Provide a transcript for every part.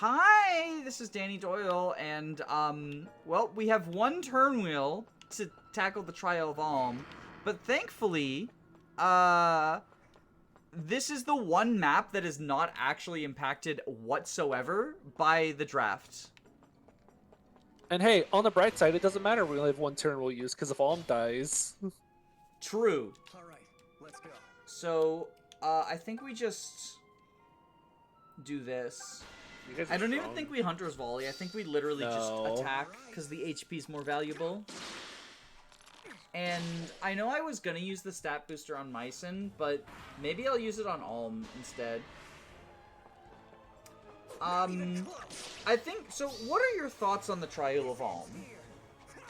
Hi, this is Danny Doyle, and, well, we have one turn wheel to tackle the Trial of Alm, but thankfully, this is the one map that is not actually impacted whatsoever by the draft. And hey, on the bright side, it doesn't matter we only have one turn we'll use, because if Alm dies... True. Alright, let's go. So, I think we just do this. I don't even think we Hunter's Volley. I think we literally just attack, because the HP is more valuable. And I know I was gonna use the stat booster on Mycen, but maybe I'll use it on Alm instead. I think, so what are your thoughts on the Trial of Alm?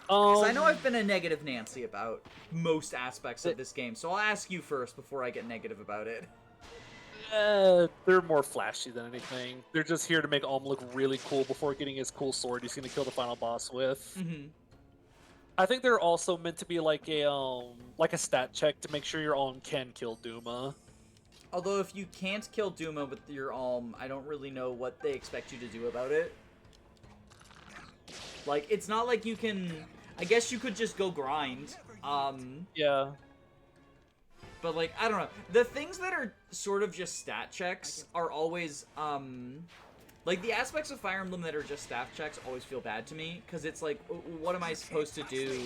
Because I know I've been a negative Nancy about most aspects of this game, so I'll ask you first before I get negative about it. They're more flashy than anything. They're just here to make Alm look really cool before getting his cool sword he's gonna kill the final boss with. Mm-hmm. I think they're also meant to be like a stat check to make sure your Alm can kill Duma. Although if you can't kill Duma with your Alm, I don't really know what they expect you to do about it. Like, it's not like you can... I guess you could just go grind. Yeah. But, like, I don't know. The things that are sort of just stat checks are always, like, the aspects of Fire Emblem that are just stat checks always feel bad to me. Because it's like, what am I supposed to do?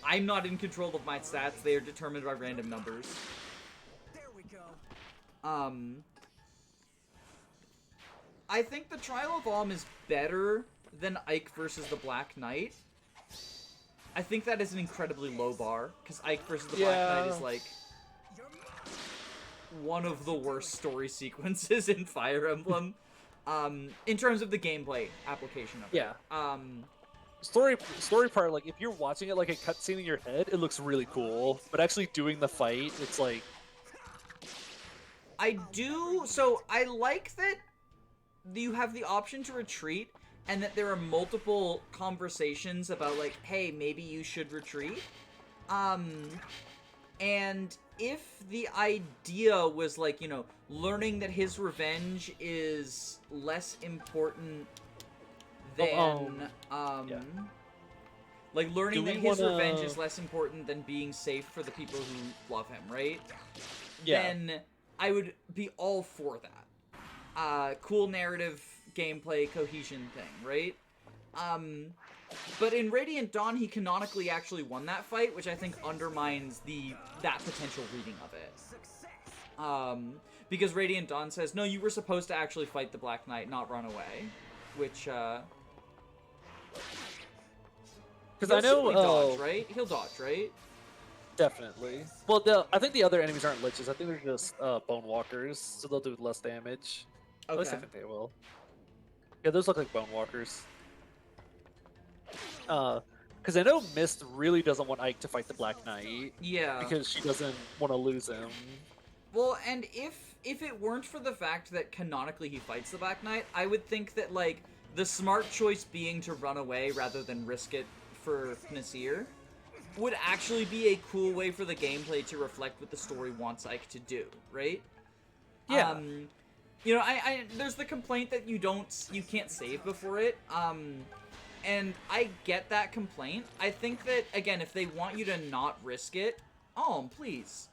I'm not in control of my stats. They are determined by random numbers. There we go. I think the Trial of Alm is better than Ike versus the Black Knight. I think that is an incredibly low bar, because Ike versus the Black Knight is, like, one of the worst story sequences in Fire Emblem, in terms of the gameplay application of it. Story part, like, if you're watching it like a cutscene in your head, it looks really cool, but actually doing the fight, it's like... I like that you have the option to retreat, and that there are multiple conversations about, like, hey, maybe you should retreat. And if the idea was, like, you know, learning that his revenge is less important than, like, learning that his revenge is less important than being safe for the people who love him, right? Yeah. Then I would be all for that. Cool narrative gameplay cohesion thing, right? But in Radiant Dawn, he canonically actually won that fight, which I think undermines that potential reading of it. Because Radiant Dawn says, no, you were supposed to actually fight the Black Knight, not run away. Which, because I know, dodge, right? He'll dodge, right? Definitely. Well, I think the other enemies aren't liches. I think they're just bone walkers, so they'll do less damage. Okay. At least I think they will. Yeah, those look like bone walkers. Because I know Mist really doesn't want Ike to fight the Black Knight. Yeah. Because she doesn't want to lose him. Well, and if it weren't for the fact that canonically he fights the Black Knight, I would think that, like, the smart choice being to run away rather than risk it for Nasir would actually be a cool way for the gameplay to reflect what the story wants Ike to do, right? Yeah. You know, there's the complaint that you can't save before it, and I get that complaint. I think that, again, if they want you to not risk it, please,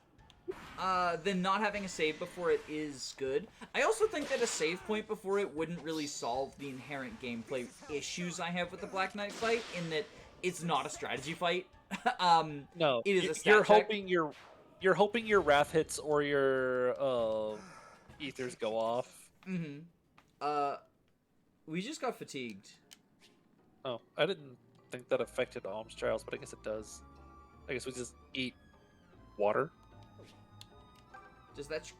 then not having a save before it is good. I also think that a save point before it wouldn't really solve the inherent gameplay issues I have with the Black Knight fight, in that it's not a strategy fight. No, it is a stat check. You're hoping your wrath hits or your ethers go off. Mm-hmm. We just got fatigued. Oh, I didn't think that affected Alm's trials, but I guess it does. I guess we just eat water. Does that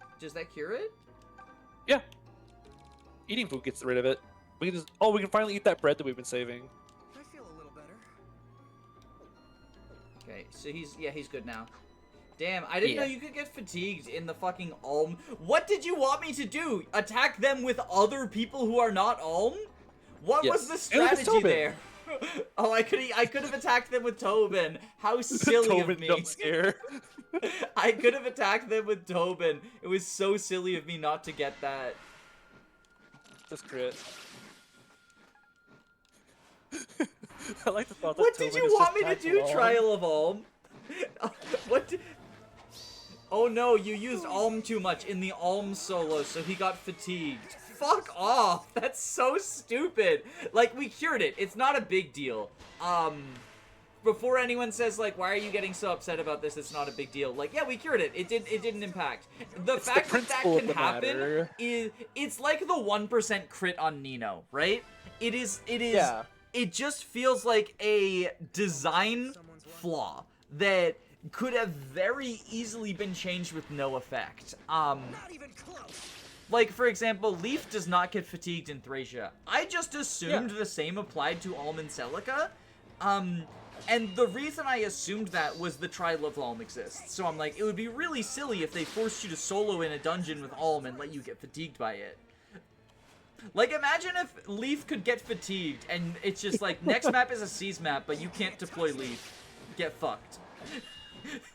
cure it? Yeah. Eating food gets rid of it. We can finally eat that bread that we've been saving. I feel a little better. Okay, so he's good now. Damn, I didn't know you could get fatigued in the fucking Alm. What did you want me to do? Attack them with other people who are not Alm? What was the strategy there? Oh, I could have attacked them with Tobin. How silly of me. Jump scare. I could have attacked them with Tobin. It was so silly of me not to get that. Just crit. I like the thought that What did Tobin you is want me just to do, tactful. Trial of Alm? What did... Oh no, you used Alm too much in the Alm solo, so he got fatigued. Fuck off! That's so stupid! Like, we cured it. It's not a big deal. Before anyone says, like, why are you getting so upset about this? It's not a big deal. Like, yeah, we cured it. It didn't impact. The It's fact the that that principle can of the happen matter. is... It's like the 1% crit on Nino, right? It is... Yeah. It just feels like a design flaw that could have very easily been changed with no effect. Not even close. Like, for example, Leaf does not get fatigued in Thracia. I just assumed the same applied to Alm and Celica. And the reason I assumed that was the Trial of Alm exists. So I'm like, it would be really silly if they forced you to solo in a dungeon with Alm and let you get fatigued by it. Like, imagine if Leaf could get fatigued and it's just like, next map is a Seize map, but you can't deploy Leaf. Get fucked.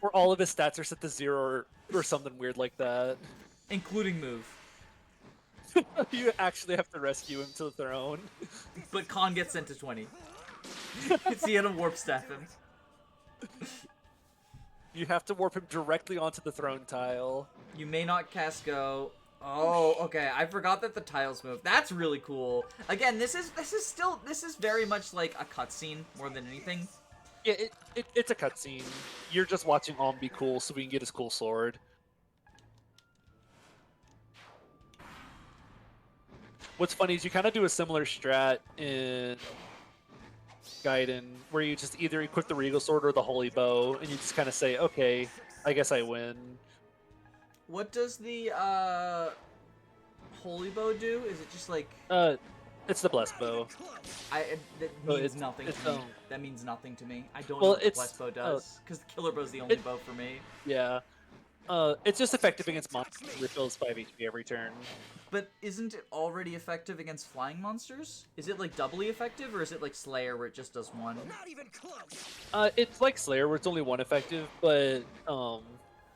Or all of his stats are set to 0 or something weird like that. Including move. You actually have to rescue him to the throne. But Khan gets sent to 20. It's the end of warp staff him. You have to warp him directly onto the throne tile. You may not cast go. Oh, okay. I forgot that the tiles move. That's really cool. Again, this is very much like a cutscene more than anything. Yeah, it's a cutscene. You're just watching Alm be cool so we can get his cool sword. What's funny is you kind of do a similar strat in Gaiden, where you just either equip the Regal Sword or the Holy Bow, and you just kind of say, okay, I guess I win. What does the Holy Bow do? Is it just like... It's the Blessed Bow. That Oh, means it's- nothing it's, to me. um, That means nothing to me. I don't well, know what the it's- Blessed Bow does. Because the Killer Bow's the only bow for me. Yeah. It's just effective against monsters. It refills 5 HP every turn. But isn't it already effective against flying monsters? Is it like doubly effective, or is it like Slayer where it just does one? Not even close. It's like Slayer where it's only one effective, but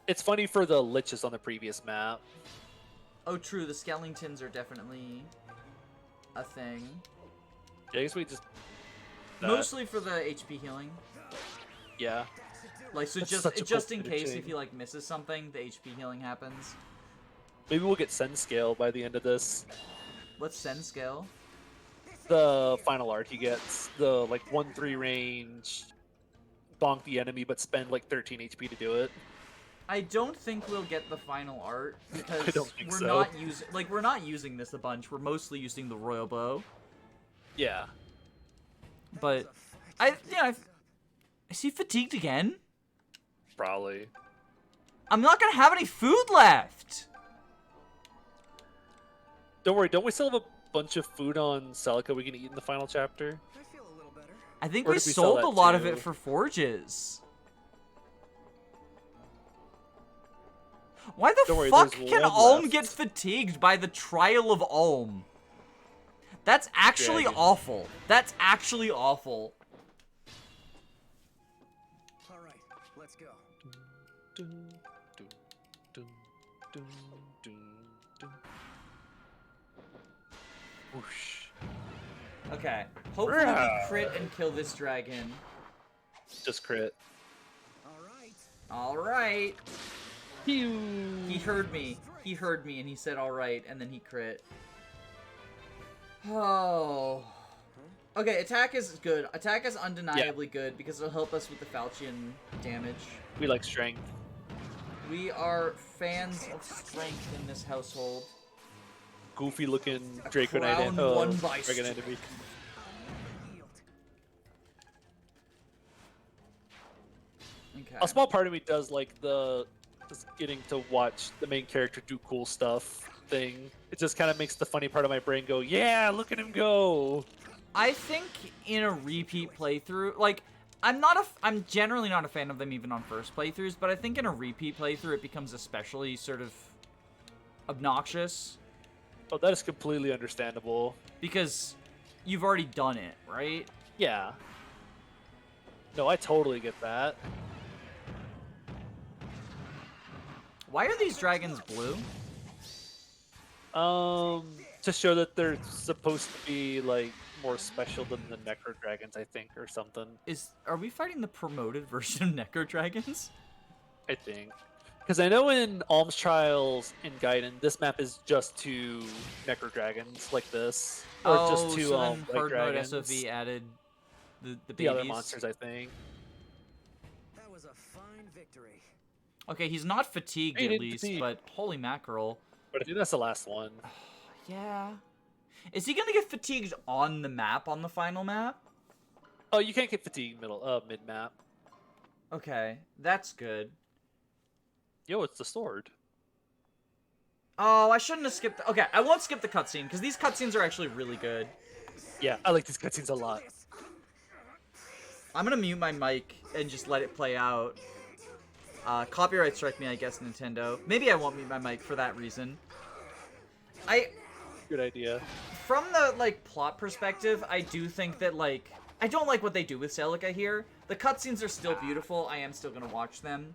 it's funny for the liches on the previous map. Oh, true. The Skellingtons are definitely a thing. Yeah, I guess we just... Mostly for the HP healing. Yeah. Like, so That's just such a just cool in case thing. if he like misses something, the HP healing happens. Maybe we'll get Sen Scale by the end of this. What's Sen scale? The final art he gets. The, like, 1-3 range, bonk the enemy, but spend, like, 13 HP to do it. I don't think we'll get the final art because I don't think we're so. not using this a bunch. We're mostly using the Royal Bow. Yeah. But is he fatigued again? Probably. I'm not gonna have any food left. Don't worry, don't we still have a bunch of food on Celica we can eat in the final chapter? I feel a little better. I think Or we did we sell sold that a lot of too? it for forges. Why the Don't worry, fuck there's can one Alm left. get fatigued by the Trial of Alm? That's actually Dragon. awful. That's actually awful. All right, let's go. Dun, dun, dun, dun, dun, dun. Whoosh. Okay. Hopefully we crit and kill this dragon. Just crit. All right. Alright. Pew. He heard me. He heard me and he said alright and then he crit. Oh. Okay, attack is good. Attack is undeniably good because it'll help us with the Falchion damage. We like strength. We are fans of strength in this household. Goofy looking Draco crown Knight won by Dragon enemy. Yield. Okay. A small part of me does like just getting to watch the main character do cool stuff thing. It just kind of makes the funny part of my brain go, yeah, look at him go. I think in a repeat playthrough, like, I'm generally not a fan of them even on first playthroughs, but I think in a repeat playthrough it becomes especially sort of obnoxious Oh, that is completely understandable. because you've already done it, right? Yeah. No, I totally get that. Why are these dragons blue? to show that they're supposed to be like more special than the Necro Dragons, I think, or something. Are we fighting the promoted version of Necro Dragons? I think. Because I know in Alm's Trials and Gaiden, this map is just to Necro Dragons like this. Or just to so then White hard mode Dragons. SoV added the The babies. other monsters, I think. That was a fine victory. Okay, he's not fatigued He at didn't least, fatigue. but holy mackerel. But I think that's the last one. Yeah. Is he gonna get fatigued on the map, on the final map? Oh, you can't get fatigued mid-map. Okay, that's good. Yo, it's the sword. Oh, I shouldn't have skipped. Okay, I won't skip the cutscene, because these cutscenes are actually really good. Yeah, I like these cutscenes a lot. I'm gonna mute my mic and just let it play out. Copyright strike me, I guess, Nintendo. Maybe I won't mute my mic for that reason. Good idea. From the, like, plot perspective, I do think that, like, I don't like what they do with Celica here. The cutscenes are still beautiful. I am still gonna watch them.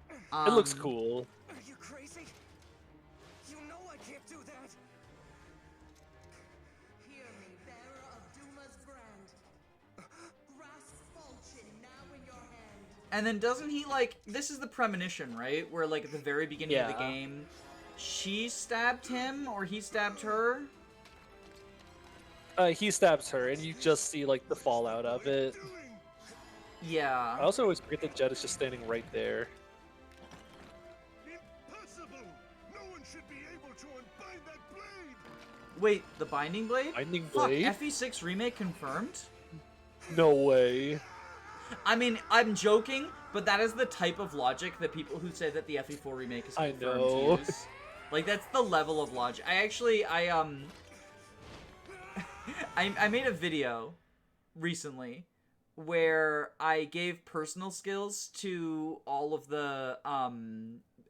It looks cool. Are you crazy? You know I can't do that. Hear me, bearer of Duma's brand. Grasp Falchion now in your hand. And then doesn't he, like, this is the premonition, right? Where, like, at the very beginning of the Yeah. game, she stabbed him, or he stabbed her? He stabs her, and you just see like the fallout of it. Yeah. I also always forget that Jet is just standing right there. Impossible! No one should be able to unbind that blade! Wait, the Binding Blade? Binding Fuck, Blade? FE6 remake confirmed? No way. I mean, I'm joking, but that is the type of logic that people who say that the FE4 remake is I confirmed know. use. Like, that's the level of logic. I made a video recently where I gave personal skills to all of the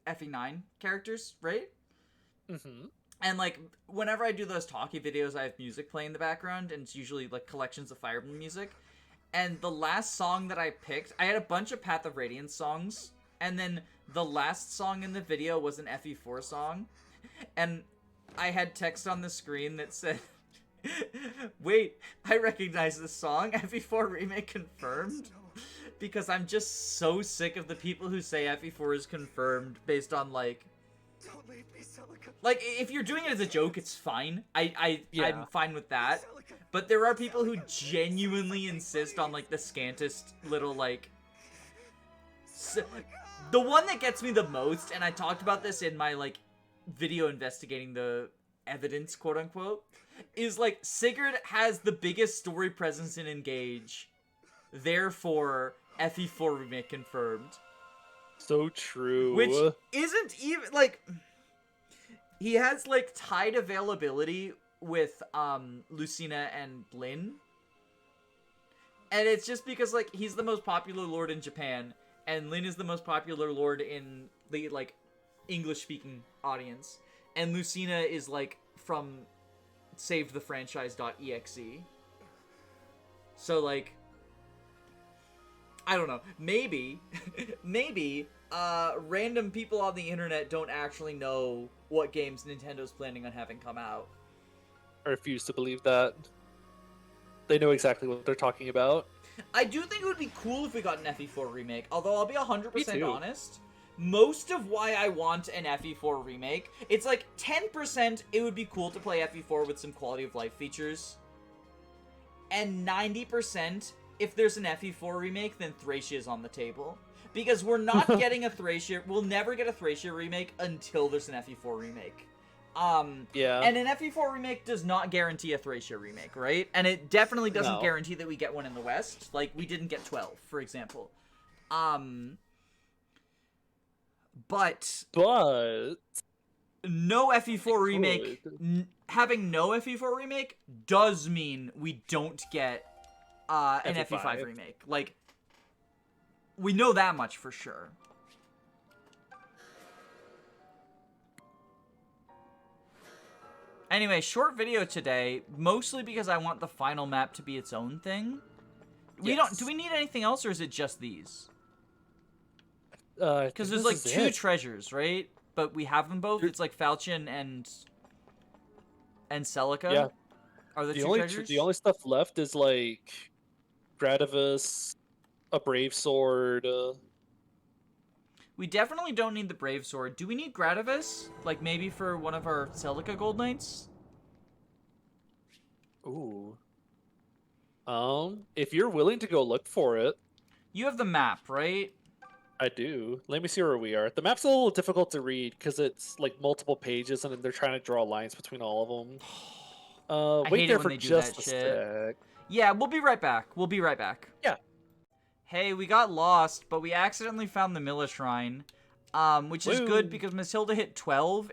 FE9 characters, right? Mm-hmm. And, like, whenever I do those talkie videos, I have music playing in the background, and it's usually, like, collections of Fire Emblem music. And the last song that I picked, I had a bunch of Path of Radiance songs, and then the last song in the video was an FE4 song, and I had text on the screen that said, wait, I recognize this song, FE4 remake confirmed? Because I'm just so sick of the people who say FE4 is confirmed based on, like... Don't leave me, Celica. Like, if you're doing it as a joke, it's fine. I'm Yeah. fine with that. But there are people who genuinely insist on, like, the scantest little, like... The one that gets me the most, and I talked about this in my, like, video investigating the evidence, quote-unquote, is, like, Sigurd has the biggest story presence in Engage. Therefore, FE4 remake confirmed. So true. Which isn't even, like... He has, like, tied availability with, Lucina and Lyn. And it's just because, like, he's the most popular lord in Japan, and Lyn is the most popular lord in the, like, English-speaking audience. And Lucina is, like, from SaveTheFranchise.exe. So, like... I don't know. Maybe, random people on the internet don't actually know what games Nintendo's planning on having come out. I refuse to believe that. They know exactly what they're talking about. I do think it would be cool if we got an FE4 remake, although I'll be 100% Me too. honest. Most of why I want an FE4 remake, it's like 10% it would be cool to play FE4 with some quality of life features. And 90%, if there's an FE4 remake, then Thracia is on the table. Because we're not getting a Thracia, we'll never get a Thracia remake until there's an FE4 remake. Yeah. And an FE4 remake does not guarantee a Thracia remake, right? And it definitely doesn't No. guarantee that we get one in the West. Like, we didn't get 12, for example. But no FE4 remake, having no FE4 remake does mean we don't get an FE5. FE5 remake. Like, we know that much for sure. Anyway, short video today, mostly because I want the final map to be its own thing. Yes. Do we need anything else, or is it just these? Because Because there's like 2 treasures, right? But we have them both. It's like Falchion and and Celica. Yeah. Are the The two only treasures? the only stuff left is like Gradivis, a Brave Sword. We definitely don't need the Brave Sword. Do we need Gradivis? Like maybe for one of our Celica Gold Knights? Ooh. If you're willing to go look for it, You have the map, right? I do. Let me see where we are. The map's a little difficult to read because it's like multiple pages and then they're trying to draw lines between all of them. I Wait hate it there when for they do just that a shit. sec. Yeah, we'll be right back. We'll be right back. Yeah. Hey, we got lost, but we accidentally found the Milla Shrine. Which is Woo. good because Miss Hilda hit 12.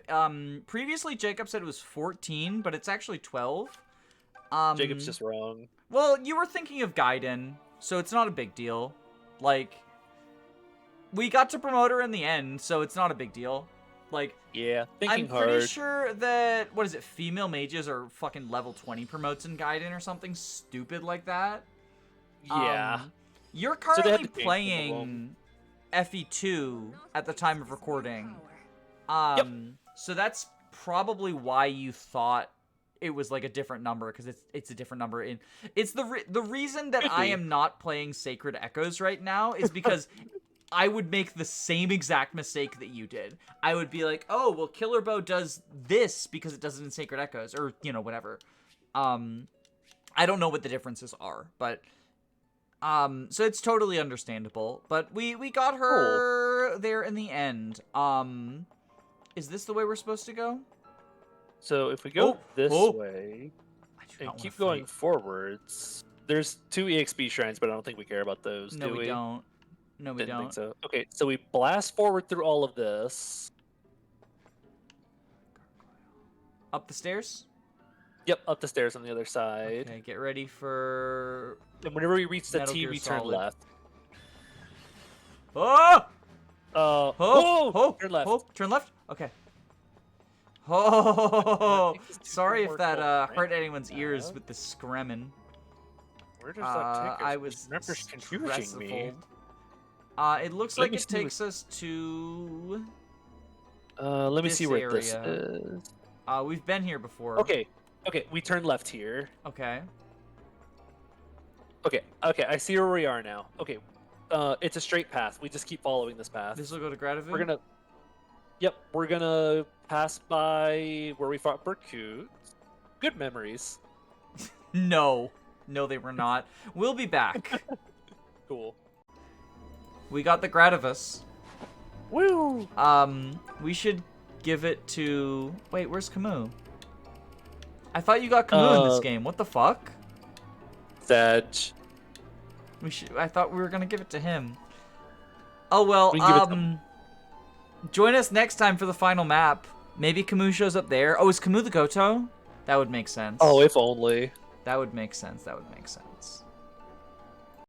Previously Jacob said it was 14, but it's actually 12. Jacob's just wrong. Well, you were thinking of Gaiden, so it's not a big deal. Like, we got to promote her in the end, so it's not a big deal. Like, Yeah, I'm thinking pretty hard. sure that, what is it, female mages are fucking level 20 promotes in Gaiden or something stupid like that. Yeah. You're So they had currently to change some of playing FE2 at the time of recording. So that's probably why you thought it was like a different number, because it's a different number. It's the reason that Could I be. am not playing Sacred Echoes right now is because I would make the same exact mistake that you did. I would be like, oh, well, Killer Bow does this because it does it in Sacred Echoes, or, you know, whatever. I don't know what the differences are, but so it's totally understandable. But we got her there in the end. Is this the way we're supposed to go? So if we go this oh. way I do and not wanna keep going fight. forwards, there's 2 EXP shrines, but I don't think we care about those, No, do we don't. No, we Didn't think don't. so. Okay, so we blast forward through all of this. Up the stairs? Yep, up the stairs on the other side. Okay, get ready for... And whenever we reach the Metal T, Gear we turn Solid. left. Oh! Oh! Turn left. Oh, turn left? Okay. Oh! That takes us to Sorry if more that gold, hurt right? anyone's ears with the screaming. Where does that take us? I This was number's confusing me. stressful. It looks Let like me it see what- takes us to... Let me this see where this area. is. We've been here before. Okay, we turn left here. Okay. Okay, I see where we are now. Okay, it's a straight path. We just keep following this path. This will go to Gradivu? We're gonna pass by where we fought Berkut. Good memories. No. No, they were not. We'll be back. Cool. We got the Gradivus. Woo! We should give it to... Wait, where's Camus? I thought you got Camus in this game. What the fuck? Sedge. I thought we were gonna give it to him. Oh well, We can give it to join us next time for the final map. Maybe Camus shows up there. Oh, is Camus the Goto? That would make sense. Oh, if only. That would make sense. That would make sense.